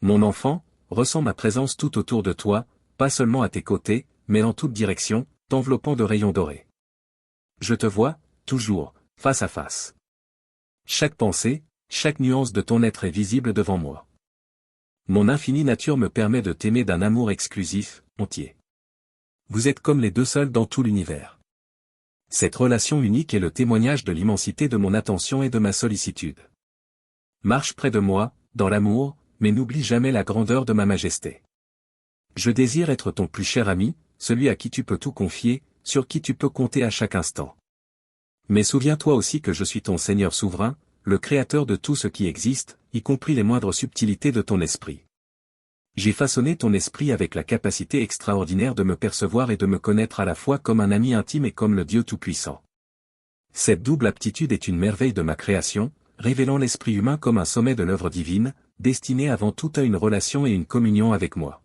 Mon enfant, ressens ma présence tout autour de toi, pas seulement à tes côtés, mais en toute direction, t'enveloppant de rayons dorés. Je te vois, toujours, face à face. Chaque pensée, chaque nuance de ton être est visible devant moi. Mon infinie nature me permet de t'aimer d'un amour exclusif, entier. Vous êtes comme les deux seuls dans tout l'univers. Cette relation unique est le témoignage de l'immensité de mon attention et de ma sollicitude. Marche près de moi, dans l'amour, mais n'oublie jamais la grandeur de ma majesté. Je désire être ton plus cher ami, celui à qui tu peux tout confier, sur qui tu peux compter à chaque instant. Mais souviens-toi aussi que je suis ton Seigneur souverain, le Créateur de tout ce qui existe, y compris les moindres subtilités de ton esprit. J'ai façonné ton esprit avec la capacité extraordinaire de me percevoir et de me connaître à la fois comme un ami intime et comme le Dieu Tout-Puissant. Cette double aptitude est une merveille de ma création, révélant l'esprit humain comme un sommet de l'œuvre divine, destiné avant tout à une relation et une communion avec moi.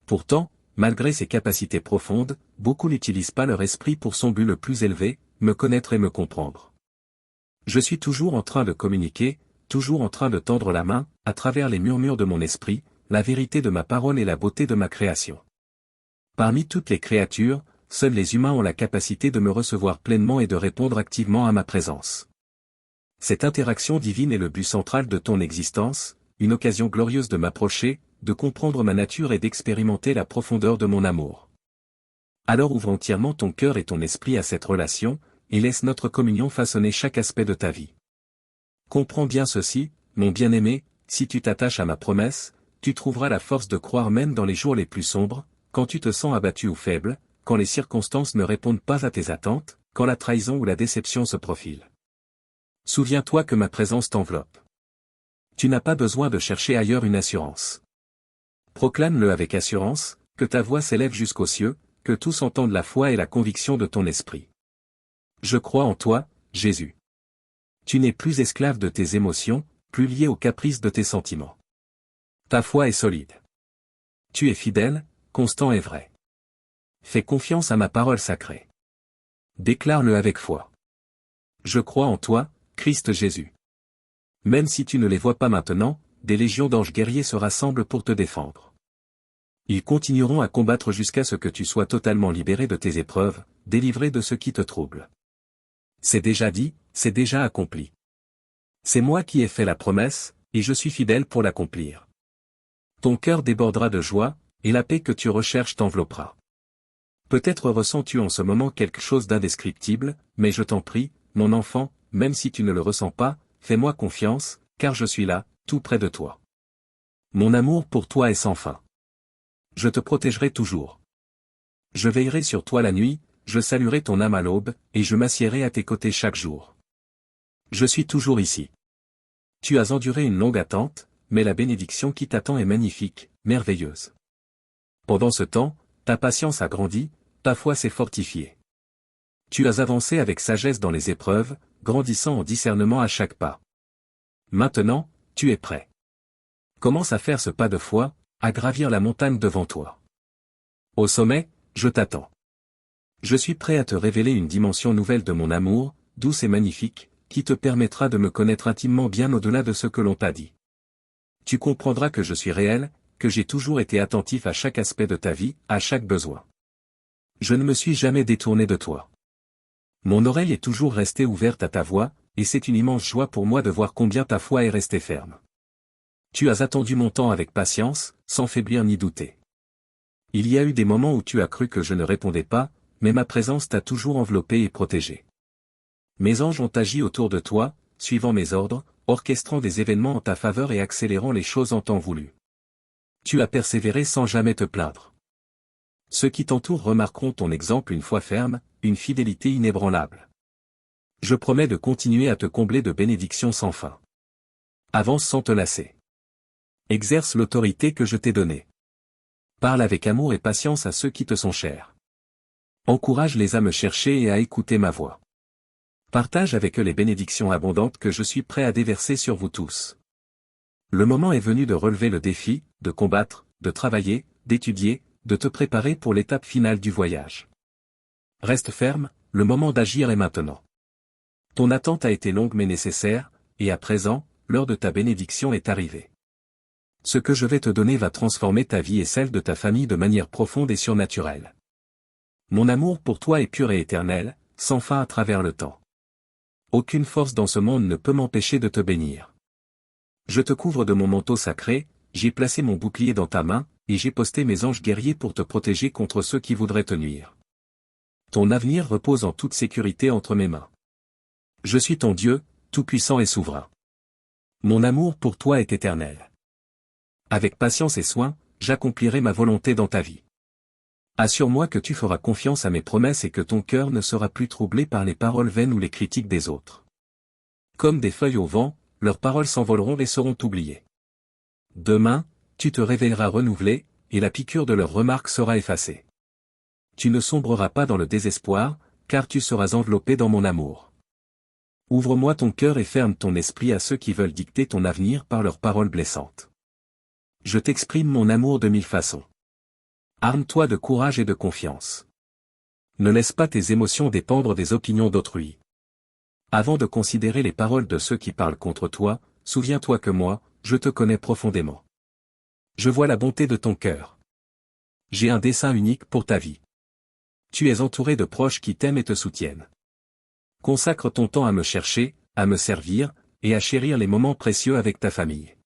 Pourtant, malgré ces capacités profondes, beaucoup n'utilisent pas leur esprit pour son but le plus élevé, me connaître et me comprendre. Je suis toujours en train de communiquer, toujours en train de tendre la main, à travers les murmures de mon esprit, la vérité de ma parole et la beauté de ma création. Parmi toutes les créatures, seuls les humains ont la capacité de me recevoir pleinement et de répondre activement à ma présence. Cette interaction divine est le but central de ton existence, une occasion glorieuse de m'approcher, de comprendre ma nature et d'expérimenter la profondeur de mon amour. Alors ouvre entièrement ton cœur et ton esprit à cette relation, et laisse notre communion façonner chaque aspect de ta vie. Comprends bien ceci, mon bien-aimé, si tu t'attaches à ma promesse, tu trouveras la force de croire même dans les jours les plus sombres, quand tu te sens abattu ou faible, quand les circonstances ne répondent pas à tes attentes, quand la trahison ou la déception se profile. Souviens-toi que ma présence t'enveloppe. Tu n'as pas besoin de chercher ailleurs une assurance. Proclame-le avec assurance, que ta voix s'élève jusqu'aux cieux, que tous entendent la foi et la conviction de ton esprit. Je crois en toi, Jésus. Tu n'es plus esclave de tes émotions, plus lié aux caprices de tes sentiments. Ta foi est solide. Tu es fidèle, constant et vrai. Fais confiance à ma parole sacrée. Déclare-le avec foi. Je crois en toi, Christ Jésus. Même si tu ne les vois pas maintenant, des légions d'anges guerriers se rassemblent pour te défendre. Ils continueront à combattre jusqu'à ce que tu sois totalement libéré de tes épreuves, délivré de ce qui te trouble. C'est déjà dit, c'est déjà accompli. C'est moi qui ai fait la promesse, et je suis fidèle pour l'accomplir. Ton cœur débordera de joie, et la paix que tu recherches t'enveloppera. Peut-être ressens-tu en ce moment quelque chose d'indescriptible, mais je t'en prie, mon enfant, même si tu ne le ressens pas, fais-moi confiance, car je suis là, tout près de toi. Mon amour pour toi est sans fin. Je te protégerai toujours. Je veillerai sur toi la nuit, je saluerai ton âme à l'aube, et je m'assiérai à tes côtés chaque jour. Je suis toujours ici. Tu as enduré une longue attente, mais la bénédiction qui t'attend est magnifique, merveilleuse. Pendant ce temps, ta patience a grandi, ta foi s'est fortifiée. Tu as avancé avec sagesse dans les épreuves, grandissant en discernement à chaque pas. Maintenant, tu es prêt. Commence à faire ce pas de foi, à gravir la montagne devant toi. Au sommet, je t'attends. Je suis prêt à te révéler une dimension nouvelle de mon amour, douce et magnifique, qui te permettra de me connaître intimement bien au-delà de ce que l'on t'a dit. Tu comprendras que je suis réel, que j'ai toujours été attentif à chaque aspect de ta vie, à chaque besoin. Je ne me suis jamais détourné de toi. Mon oreille est toujours restée ouverte à ta voix, et c'est une immense joie pour moi de voir combien ta foi est restée ferme. Tu as attendu mon temps avec patience, sans faiblir ni douter. Il y a eu des moments où tu as cru que je ne répondais pas, mais ma présence t'a toujours enveloppé et protégé. Mes anges ont agi autour de toi, suivant mes ordres, orchestrant des événements en ta faveur et accélérant les choses en temps voulu. Tu as persévéré sans jamais te plaindre. Ceux qui t'entourent remarqueront ton exemple une foi ferme, une fidélité inébranlable. Je promets de continuer à te combler de bénédictions sans fin. Avance sans te lasser. Exerce l'autorité que je t'ai donnée. Parle avec amour et patience à ceux qui te sont chers. Encourage-les à me chercher et à écouter ma voix. Partage avec eux les bénédictions abondantes que je suis prêt à déverser sur vous tous. Le moment est venu de relever le défi, de combattre, de travailler, d'étudier, de te préparer pour l'étape finale du voyage. Reste ferme, le moment d'agir est maintenant. Ton attente a été longue mais nécessaire, et à présent, l'heure de ta bénédiction est arrivée. Ce que je vais te donner va transformer ta vie et celle de ta famille de manière profonde et surnaturelle. Mon amour pour toi est pur et éternel, sans fin à travers le temps. Aucune force dans ce monde ne peut m'empêcher de te bénir. Je te couvre de mon manteau sacré, j'ai placé mon bouclier dans ta main, et j'ai posté mes anges guerriers pour te protéger contre ceux qui voudraient te nuire. Ton avenir repose en toute sécurité entre mes mains. Je suis ton Dieu, tout-puissant et souverain. Mon amour pour toi est éternel. Avec patience et soin, j'accomplirai ma volonté dans ta vie. Assure-moi que tu feras confiance à mes promesses et que ton cœur ne sera plus troublé par les paroles vaines ou les critiques des autres. Comme des feuilles au vent, leurs paroles s'envoleront et seront oubliées. Demain, tu te réveilleras renouvelé, et la piqûre de leurs remarques sera effacée. Tu ne sombreras pas dans le désespoir, car tu seras enveloppé dans mon amour. Ouvre-moi ton cœur et ferme ton esprit à ceux qui veulent dicter ton avenir par leurs paroles blessantes. Je t'exprime mon amour de mille façons. Arme-toi de courage et de confiance. Ne laisse pas tes émotions dépendre des opinions d'autrui. Avant de considérer les paroles de ceux qui parlent contre toi, souviens-toi que moi, je te connais profondément. Je vois la bonté de ton cœur. J'ai un dessein unique pour ta vie. Tu es entouré de proches qui t'aiment et te soutiennent. Consacre ton temps à me chercher, à me servir, et à chérir les moments précieux avec ta famille.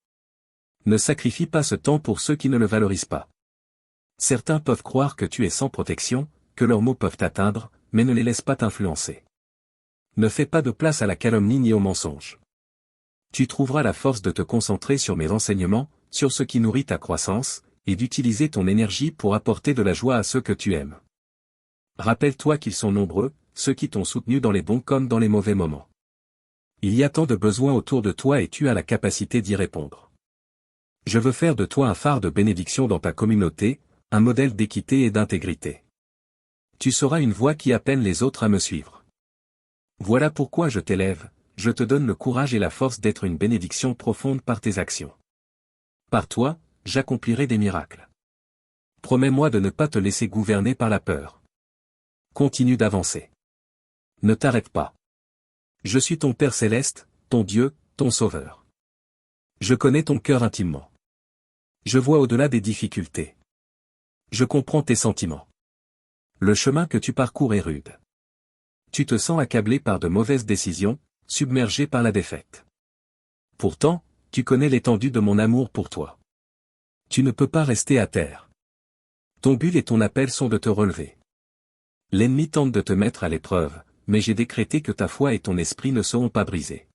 Ne sacrifie pas ce temps pour ceux qui ne le valorisent pas. Certains peuvent croire que tu es sans protection, que leurs mots peuvent t'atteindre, mais ne les laisse pas t'influencer. Ne fais pas de place à la calomnie ni au mensonge. Tu trouveras la force de te concentrer sur mes enseignements, sur ce qui nourrit ta croissance, et d'utiliser ton énergie pour apporter de la joie à ceux que tu aimes. Rappelle-toi qu'ils sont nombreux, ceux qui t'ont soutenu dans les bons comme dans les mauvais moments. Il y a tant de besoins autour de toi et tu as la capacité d'y répondre. Je veux faire de toi un phare de bénédiction dans ta communauté, un modèle d'équité et d'intégrité. Tu seras une voix qui appelle les autres à me suivre. Voilà pourquoi je t'élève, je te donne le courage et la force d'être une bénédiction profonde par tes actions. Par toi, j'accomplirai des miracles. Promets-moi de ne pas te laisser gouverner par la peur. Continue d'avancer. Ne t'arrête pas. Je suis ton Père céleste, ton Dieu, ton Sauveur. Je connais ton cœur intimement. Je vois au-delà des difficultés. Je comprends tes sentiments. Le chemin que tu parcours est rude. Tu te sens accablé par de mauvaises décisions, submergé par la défaite. Pourtant, tu connais l'étendue de mon amour pour toi. Tu ne peux pas rester à terre. Ton but et ton appel sont de te relever. L'ennemi tente de te mettre à l'épreuve, mais j'ai décrété que ta foi et ton esprit ne seront pas brisés.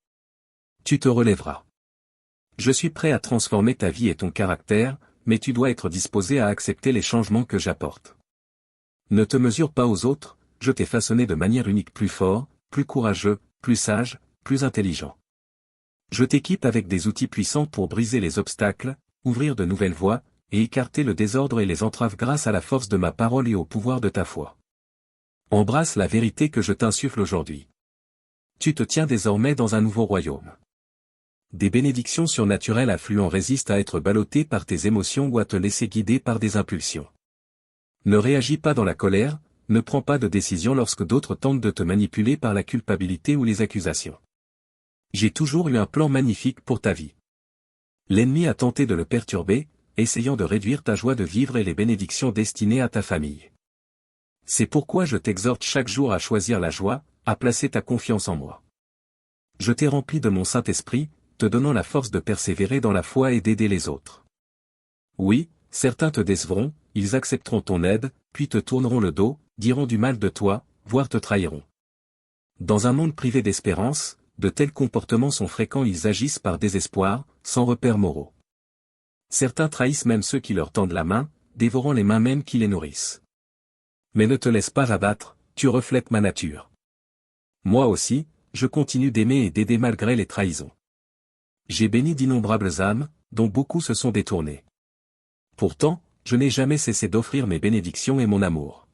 Tu te relèveras. Je suis prêt à transformer ta vie et ton caractère, mais tu dois être disposé à accepter les changements que j'apporte. Ne te mesure pas aux autres, je t'ai façonné de manière unique plus fort, plus courageux, plus sage, plus intelligent. Je t'équipe avec des outils puissants pour briser les obstacles, ouvrir de nouvelles voies, et écarter le désordre et les entraves grâce à la force de ma parole et au pouvoir de ta foi. Embrasse la vérité que je t'insuffle aujourd'hui. Tu te tiens désormais dans un nouveau royaume. Des bénédictions surnaturelles affluent résistent à être ballottées par tes émotions ou à te laisser guider par des impulsions. Ne réagis pas dans la colère, ne prends pas de décision lorsque d'autres tentent de te manipuler par la culpabilité ou les accusations. J'ai toujours eu un plan magnifique pour ta vie. L'ennemi a tenté de le perturber, essayant de réduire ta joie de vivre et les bénédictions destinées à ta famille. C'est pourquoi je t'exhorte chaque jour à choisir la joie, à placer ta confiance en moi. Je t'ai rempli de mon Saint-Esprit, te donnant la force de persévérer dans la foi et d'aider les autres. Oui, certains te décevront, ils accepteront ton aide, puis te tourneront le dos, diront du mal de toi, voire te trahiront. Dans un monde privé d'espérance, de tels comportements sont fréquents, ils agissent par désespoir, sans repères moraux. Certains trahissent même ceux qui leur tendent la main, dévorant les mains mêmes qui les nourrissent. Mais ne te laisse pas abattre, tu reflètes ma nature. Moi aussi, je continue d'aimer et d'aider malgré les trahisons. J'ai béni d'innombrables âmes, dont beaucoup se sont détournées. Pourtant, je n'ai jamais cessé d'offrir mes bénédictions et mon amour.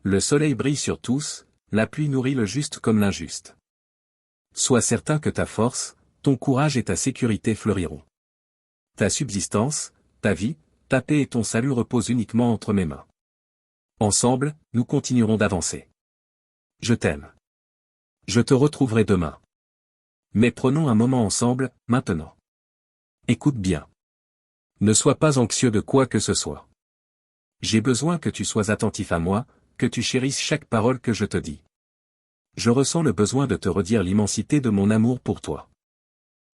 Le soleil brille sur tous, la pluie nourrit le juste comme l'injuste. Sois certain que ta force, ton courage et ta sécurité fleuriront. Ta subsistance, ta vie, ta paix et ton salut reposent uniquement entre mes mains. Ensemble, nous continuerons d'avancer. Je t'aime. Je te retrouverai demain. Mais prenons un moment ensemble, maintenant. Écoute bien. Ne sois pas anxieux de quoi que ce soit. J'ai besoin que tu sois attentif à moi, que tu chérisses chaque parole que je te dis. Je ressens le besoin de te redire l'immensité de mon amour pour toi.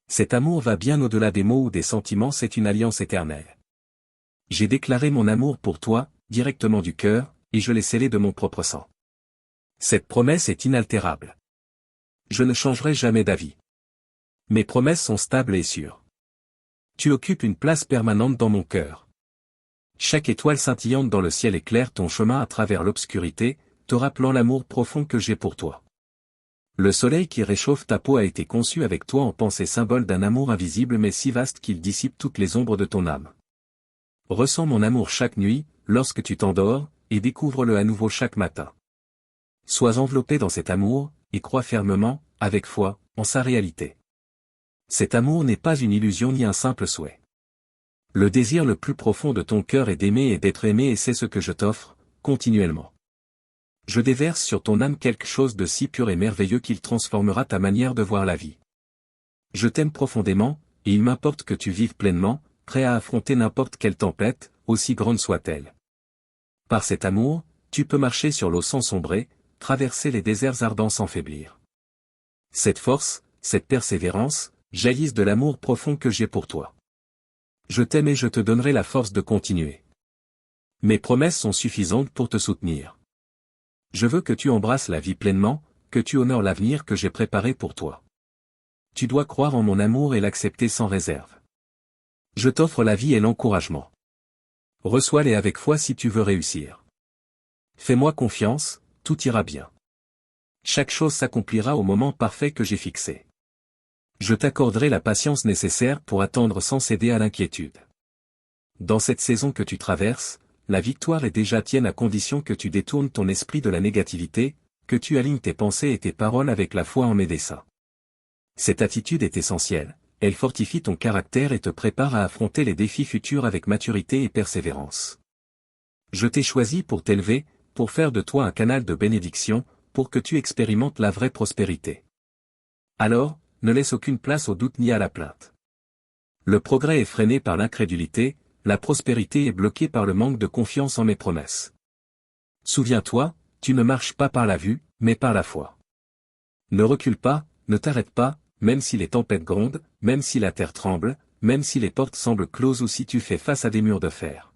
Cet amour va bien au-delà des mots ou des sentiments, c'est une alliance éternelle. J'ai déclaré mon amour pour toi, directement du cœur, et je l'ai scellé de mon propre sang. Cette promesse est inaltérable. Je ne changerai jamais d'avis. Mes promesses sont stables et sûres. Tu occupes une place permanente dans mon cœur. Chaque étoile scintillante dans le ciel éclaire ton chemin à travers l'obscurité, te rappelant l'amour profond que j'ai pour toi. Le soleil qui réchauffe ta peau a été conçu avec toi en pensée, symbole d'un amour invisible mais si vaste qu'il dissipe toutes les ombres de ton âme. Ressens mon amour chaque nuit, lorsque tu t'endors, et découvre-le à nouveau chaque matin. Sois enveloppé dans cet amour, et crois fermement, avec foi, en sa réalité. Cet amour n'est pas une illusion ni un simple souhait. Le désir le plus profond de ton cœur est d'aimer et d'être aimé, et c'est ce que je t'offre, continuellement. Je déverse sur ton âme quelque chose de si pur et merveilleux qu'il transformera ta manière de voir la vie. Je t'aime profondément, et il m'importe que tu vives pleinement, prêt à affronter n'importe quelle tempête, aussi grande soit-elle. Par cet amour, tu peux marcher sur l'eau sans sombrer, traverser les déserts ardents sans faiblir. Cette force, cette persévérance, jaillissent de l'amour profond que j'ai pour toi. Je t'aime et je te donnerai la force de continuer. Mes promesses sont suffisantes pour te soutenir. Je veux que tu embrasses la vie pleinement, que tu honores l'avenir que j'ai préparé pour toi. Tu dois croire en mon amour et l'accepter sans réserve. Je t'offre la vie et l'encouragement. Reçois-les avec foi si tu veux réussir. Fais-moi confiance, tout ira bien. Chaque chose s'accomplira au moment parfait que j'ai fixé. Je t'accorderai la patience nécessaire pour attendre sans céder à l'inquiétude. Dans cette saison que tu traverses, la victoire est déjà tienne à condition que tu détournes ton esprit de la négativité, que tu alignes tes pensées et tes paroles avec la foi en mes desseins. Cette attitude est essentielle, elle fortifie ton caractère et te prépare à affronter les défis futurs avec maturité et persévérance. Je t'ai choisi pour t'élever, pour faire de toi un canal de bénédiction, pour que tu expérimentes la vraie prospérité. Alors, ne laisse aucune place au doute ni à la plainte. Le progrès est freiné par l'incrédulité, la prospérité est bloquée par le manque de confiance en mes promesses. Souviens-toi, tu ne marches pas par la vue, mais par la foi. Ne recule pas, ne t'arrête pas, même si les tempêtes grondent, même si la terre tremble, même si les portes semblent closes ou si tu fais face à des murs de fer.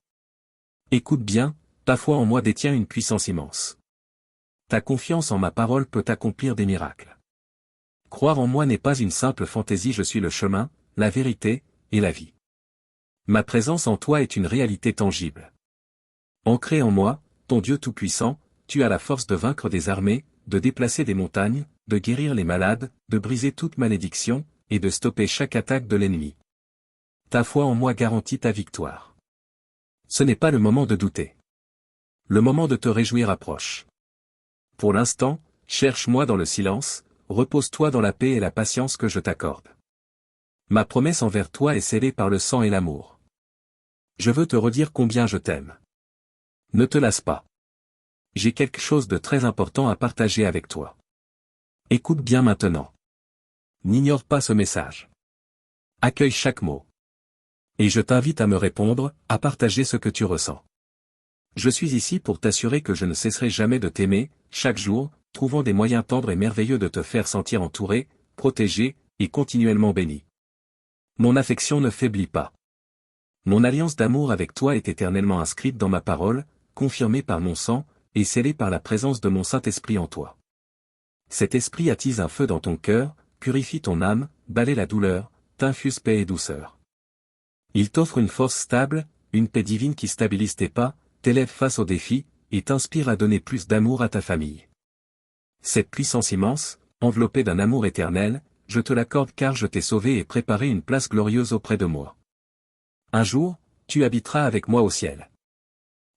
Écoute bien, ta foi en moi détient une puissance immense. Ta confiance en ma parole peut accomplir des miracles. Croire en moi n'est pas une simple fantaisie, je suis le chemin, la vérité, et la vie. Ma présence en toi est une réalité tangible. Ancré en moi, ton Dieu tout-puissant, tu as la force de vaincre des armées, de déplacer des montagnes, de guérir les malades, de briser toute malédiction, et de stopper chaque attaque de l'ennemi. Ta foi en moi garantit ta victoire. Ce n'est pas le moment de douter. Le moment de te réjouir approche. Pour l'instant, cherche-moi dans le silence, repose-toi dans la paix et la patience que je t'accorde. Ma promesse envers toi est scellée par le sang et l'amour. Je veux te redire combien je t'aime. Ne te lasse pas. J'ai quelque chose de très important à partager avec toi. Écoute bien maintenant. N'ignore pas ce message. Accueille chaque mot. Et je t'invite à me répondre, à partager ce que tu ressens. Je suis ici pour t'assurer que je ne cesserai jamais de t'aimer, chaque jour, trouvant des moyens tendres et merveilleux de te faire sentir entouré, protégé, et continuellement béni. Mon affection ne faiblit pas. Mon alliance d'amour avec toi est éternellement inscrite dans ma parole, confirmée par mon sang, et scellée par la présence de mon Saint-Esprit en toi. Cet esprit attise un feu dans ton cœur, purifie ton âme, balaie la douleur, t'infuse paix et douceur. Il t'offre une force stable, une paix divine qui stabilise tes pas, t'élève face aux défis, et t'inspire à donner plus d'amour à ta famille. Cette puissance immense, enveloppée d'un amour éternel, je te l'accorde car je t'ai sauvé et préparé une place glorieuse auprès de moi. Un jour, tu habiteras avec moi au ciel.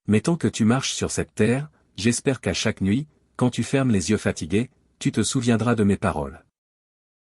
Mais tant que tu marches sur cette terre, j'espère qu'à chaque nuit, quand tu fermes les yeux fatigués, tu te souviendras de mes paroles.